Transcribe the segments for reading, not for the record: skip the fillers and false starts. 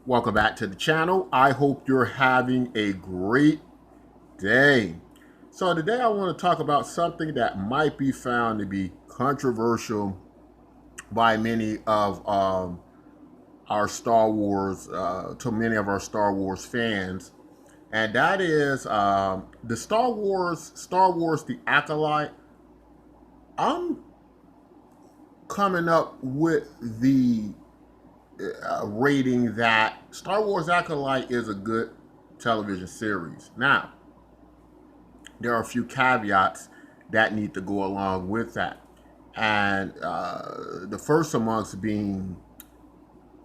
Welcome back to the channel. I hope you're having a great day. So today I want to talk about something that might be found to be controversial by many of our Star Wars, to many of our Star Wars fans, and that is the Star Wars, the Acolyte. I'm coming up with the rating that Star Wars Acolyte is a good television series. Now, there are a few caveats that need to go along with that. And the first amongst being,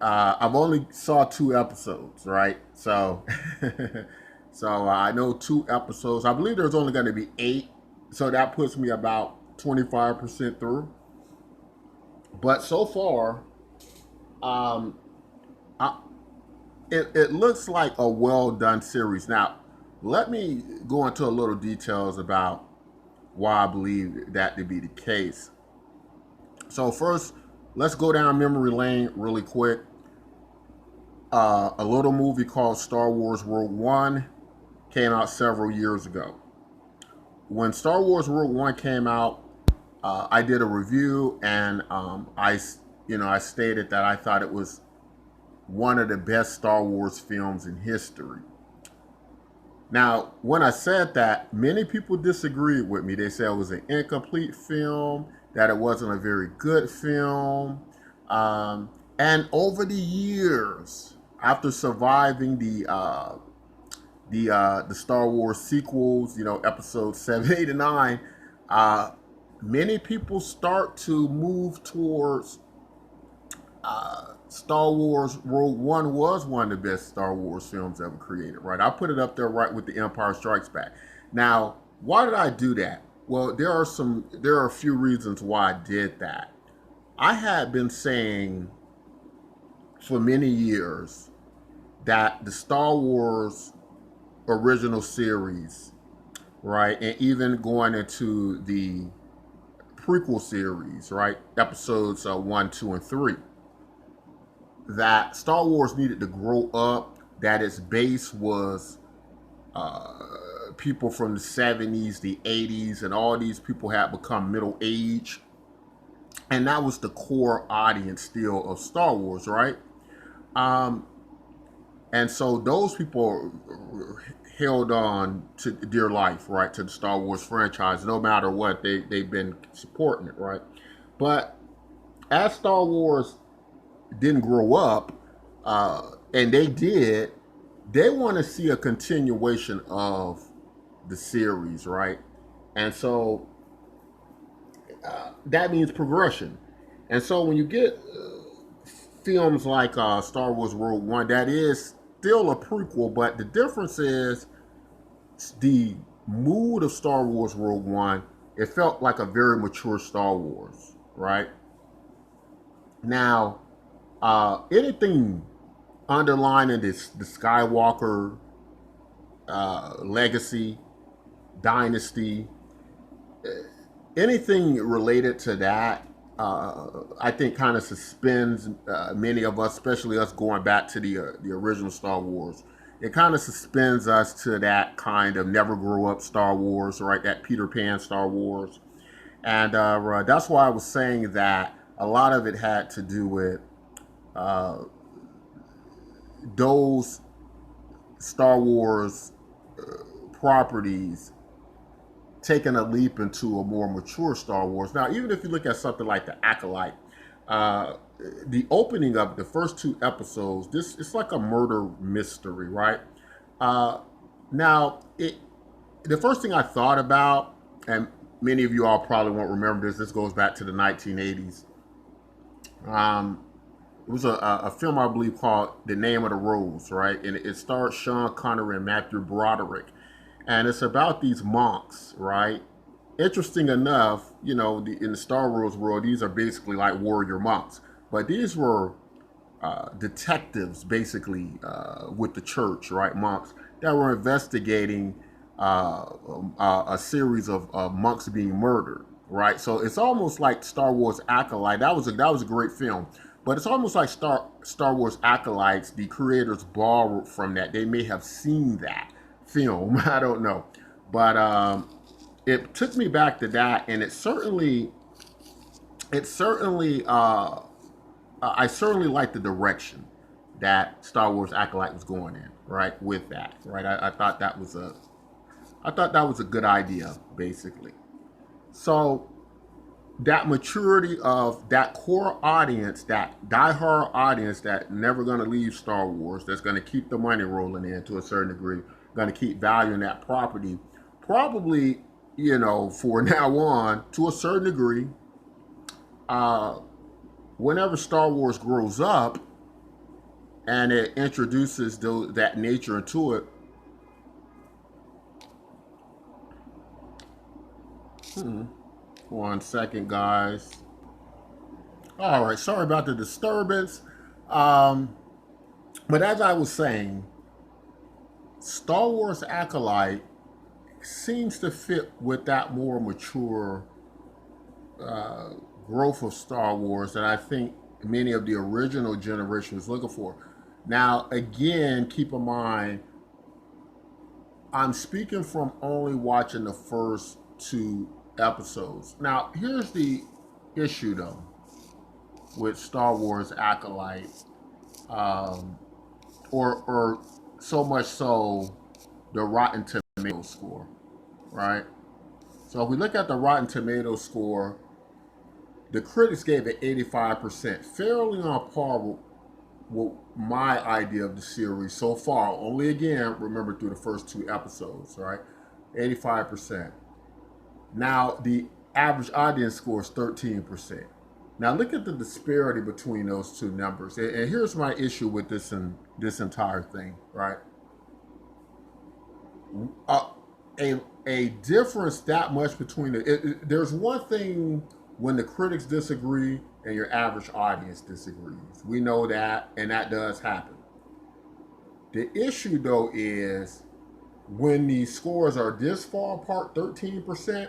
I've only saw 2 episodes, right? So, I know 2 episodes. I believe there's only going to be 8, so that puts me about 25% through. But so far, um, I, it looks like a well done series. Now, let me go into a little details about why I believe that to be the case. So first, let's go down memory lane really quick. A little movie called Star Wars Rogue One came out several years ago. When Star Wars Rogue One came out, I did a review, and I stated that I thought it was one of the best Star Wars films in history. Now, when I said that, many people disagreed with me. They said it was an incomplete film, that it wasn't a very good film. And over the years, after surviving the Star Wars sequels, episodes 7, 8, and 9, many people start to move towards Star Wars Rogue One was one of the best Star Wars films ever created, right? I put it up there right with The Empire Strikes Back. Now, why did I do that? Well, there are a few reasons why I did that. I had been saying for many years that the Star Wars original series, right, and even going into the prequel series, right, episodes 1, 2, and 3, that Star Wars needed to grow up, that its base was people from the 70s, the 80s, and all these people had become middle age. And that was the core audience still of Star Wars, right? Um, and so those people held on to dear life, right, to the Star Wars franchise, no matter what, they've been supporting it, right? But as Star Wars didn't grow up, and they did, they want to see a continuation of the series, right? And so that means progression. And so when you get films like Star Wars Rogue One, that is still a prequel, but the difference is the mood of Star Wars Rogue One. It felt like a very mature Star Wars, right? Now, anything underlining this the Skywalker legacy, dynasty, anything related to that, I think kind of suspends many of us, especially us going back to the original Star Wars. It kind of suspends us to that kind of never grow up Star Wars, right? That Peter Pan Star Wars, and that's why I was saying that a lot of it had to do with uh, those Star Wars properties taking a leap into a more mature Star Wars. Now, even if you look at something like the Acolyte, uh, the opening of the first 2 episodes, this it's like a murder mystery, right? Uh, now, the first thing I thought about, and many of you all probably won't remember this. This goes back to the 1980s. It was a film I believe called The Name of the Rose, right? And it starred Sean Connery and Matthew Broderick, and it's about these monks, right? Interesting enough, in the Star Wars world, these are basically like warrior monks, but these were detectives, basically, with the church, right? Monks that were investigating a series of monks being murdered, right? So it's almost like Star Wars Acolyte. That was a great film, But it's almost like Star Wars Acolytes. The creators borrowed from that. They may have seen that film. I don't know, but it took me back to that, and it certainly I certainly like the direction that Star Wars Acolyte was going in. Right, with that. Right, I thought that was a good idea, basically. So that maturity of that core audience, that diehard audience that never going to leave Star Wars, that's going to keep the money rolling in to a certain degree, going to keep valuing that property, probably, for now on, to a certain degree, uh, whenever Star Wars grows up and it introduces that nature into it. Hmm, 1 second, guys. All right, sorry about the disturbance. Um, but as I was saying, Star Wars Acolyte seems to fit with that more mature uh, growth of Star Wars that I think many of the original generation was looking for. Now, again, keep in mind, I'm speaking from only watching the first two episodes. Now, here's the issue, though, with Star Wars Acolyte, um, or so much so the Rotten Tomatoes score, right? So if we look at the Rotten Tomatoes score, the critics gave it 85%, fairly on par with my idea of the series so far. Only again, remember through the first two episodes, right? 85%. Now the average audience score is 13%. Now look at the disparity between those two numbers. And here's my issue with this entire thing, right? Uh, a difference that much between there's one thing when the critics disagree and your average audience disagrees. We know that, and that does happen. The issue though is when these scores are this far apart, 13%,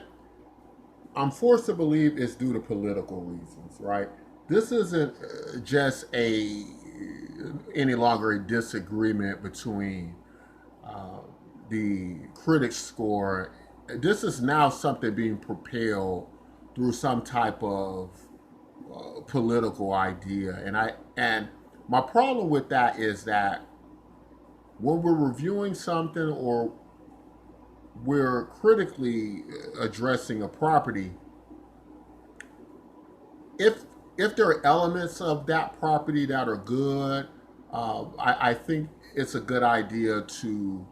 I'm forced to believe it's due to political reasons, right? This isn't just a any longer a disagreement between uh, the critics score. This is now something being propelled through some type of political idea, and my problem with that is that when we're reviewing something or we're critically addressing a property, if if there are elements of that property that are good, I think it's a good idea to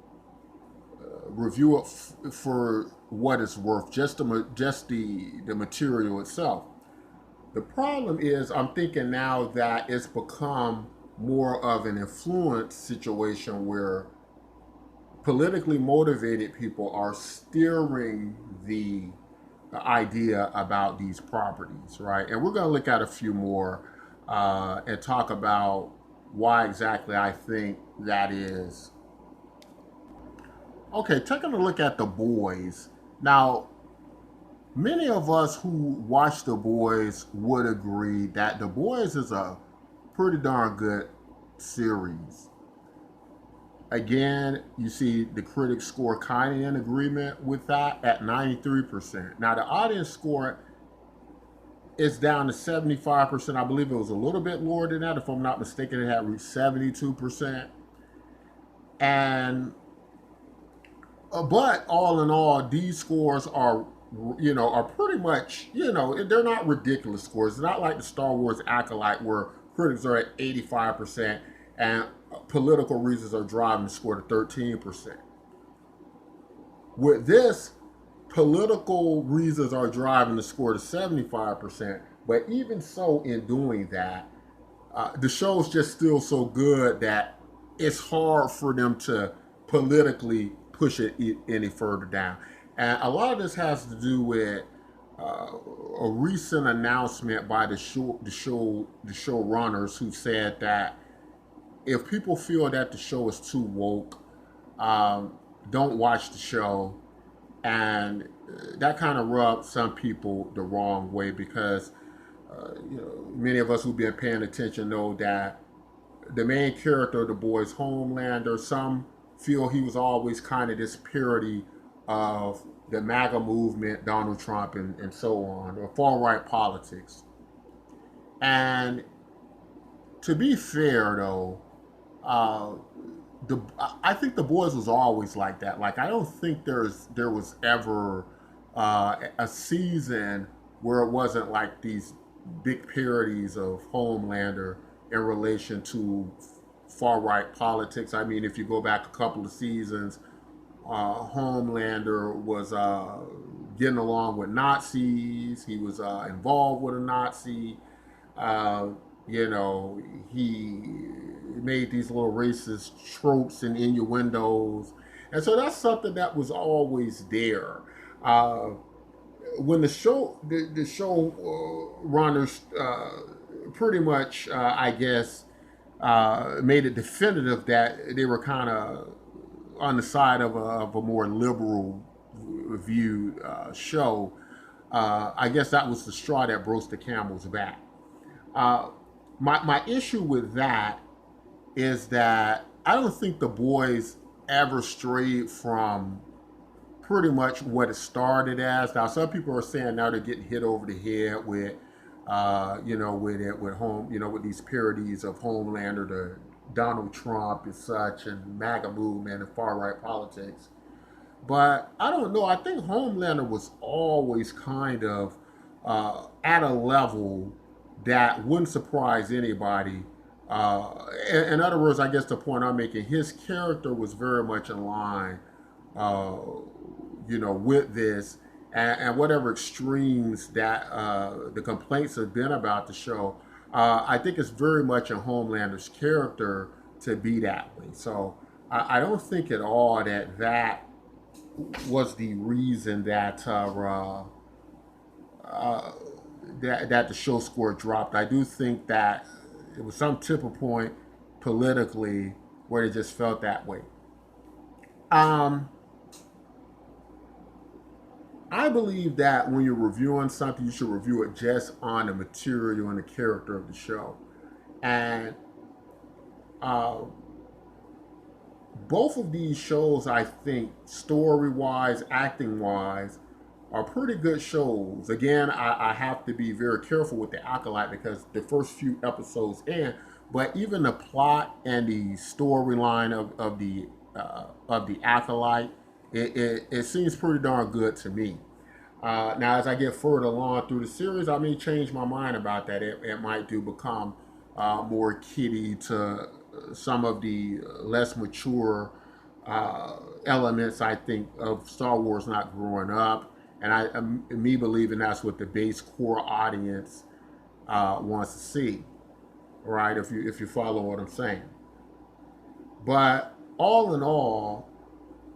review it for what it's worth, just the material itself. The problem is, I'm thinking now that it's become more of an influence situation where politically motivated people are steering the idea about these properties, right? And we're going to look at a few more and talk about why exactly I think that is. Okay, taking a look at The Boys. Now, many of us who watch The Boys would agree that The Boys is a pretty darn good series. Again, you see the critics score kind of in agreement with that at 93%. Now, the audience score is down to 75%. I believe it was a little bit lower than that. If I'm not mistaken, it had reached 72%. And but all in all, these scores are pretty much, they're not ridiculous scores. It's not like the Star Wars Acolyte where critics are at 85% and political reasons are driving the score to 13%. With this, political reasons are driving the score to 75%. But even so, in doing that, the show's just still so good that it's hard for them to politically push it any further down. And a lot of this has to do with a recent announcement by the showrunners who said that if people feel that the show is too woke, um, don't watch the show, and that kind of rubs some people the wrong way because many of us who've been paying attention know that the main character of the boys, Homelander, some feel he was always kind of this parody of the MAGA movement, Donald Trump, and so on, or far right politics. And to be fair, though, uh, I think the boys was always like that. Like I don't think there was ever a season where it wasn't like these big parodies of Homelander in relation to far right politics. I mean, if you go back a couple of seasons, Homelander was getting along with Nazis. He was involved with a Nazi. Uh, you know, he made these little racist tropes and innuendos, and so that's something that was always there. Uh, when the show runners pretty much, I guess, made it definitive that they were kind of on the side of a more liberal viewed show. I guess that was the straw that broke the camel's back. Uh, my issue with that is that I don't think the boys ever strayed from pretty much what it started as. Now, some people are saying now they're getting hit over the head with, with home, with these parodies of Homelander, the Donald Trump and such, and MAGA movement and far right politics. But I don't know. I think Homelander was always kind of at a level that wouldn't surprise anybody. In other words, I guess the point I'm making, his character was very much in line, uh, with this, and whatever extremes that the complaints have been about the show. I think it's very much in Homelander's character to be that way. So I don't think at all that was the reason that that the show score dropped. I do think that it was some tipping point politically where it just felt that way. Um, I believe that when you're reviewing something, you should review it just on the material and the character of the show. And uh, both of these shows, I think, story wise, acting wise, are pretty good shows. Again, I have to be very careful with the Acolyte because the first few episodes in, but even the plot and the storyline of the Acolyte, it seems pretty darn good to me. Now, as I get further along through the series, I may change my mind about that. It might do become more kiddie to some of the less mature elements, I think, of Star Wars not growing up. And me believing that's what the base core audience wants to see, right? If you follow what I'm saying. But all in all,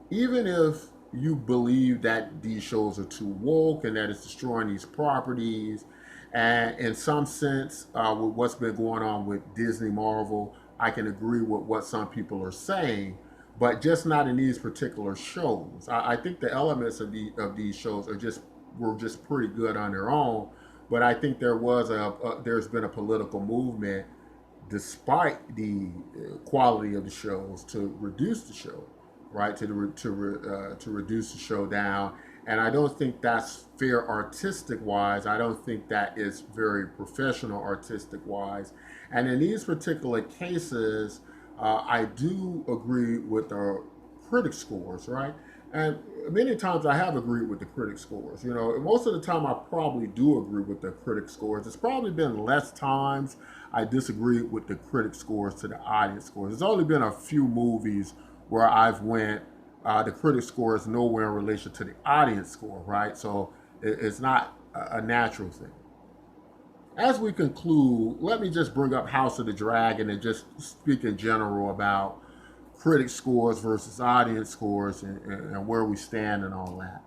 even if you believe that these shows are too woke and that it's destroying these properties, and in some sense, with what's been going on with Disney Marvel, I can agree with what some people are saying, but just not in these particular shows. I think the elements of these shows were just pretty good on their own, but I think there's been a political movement, despite the quality of the shows, to reduce the show, right? To reduce the show down, and I don't think that's fair artistic wise. I don't think that is very professional artistic wise, and in these particular cases, I do agree with the critic scores, right? And many times I have agreed with the critic scores. Most of the time I probably do agree with the critic scores. It's probably been less times I disagree with the critic scores to the audience scores. There's only been a few movies where I've went, the critic score is nowhere in relation to the audience score, right? So it's not a natural thing. As we conclude, let me just bring up House of the Dragon and just speak in general about critic scores versus audience scores and where we stand and all that.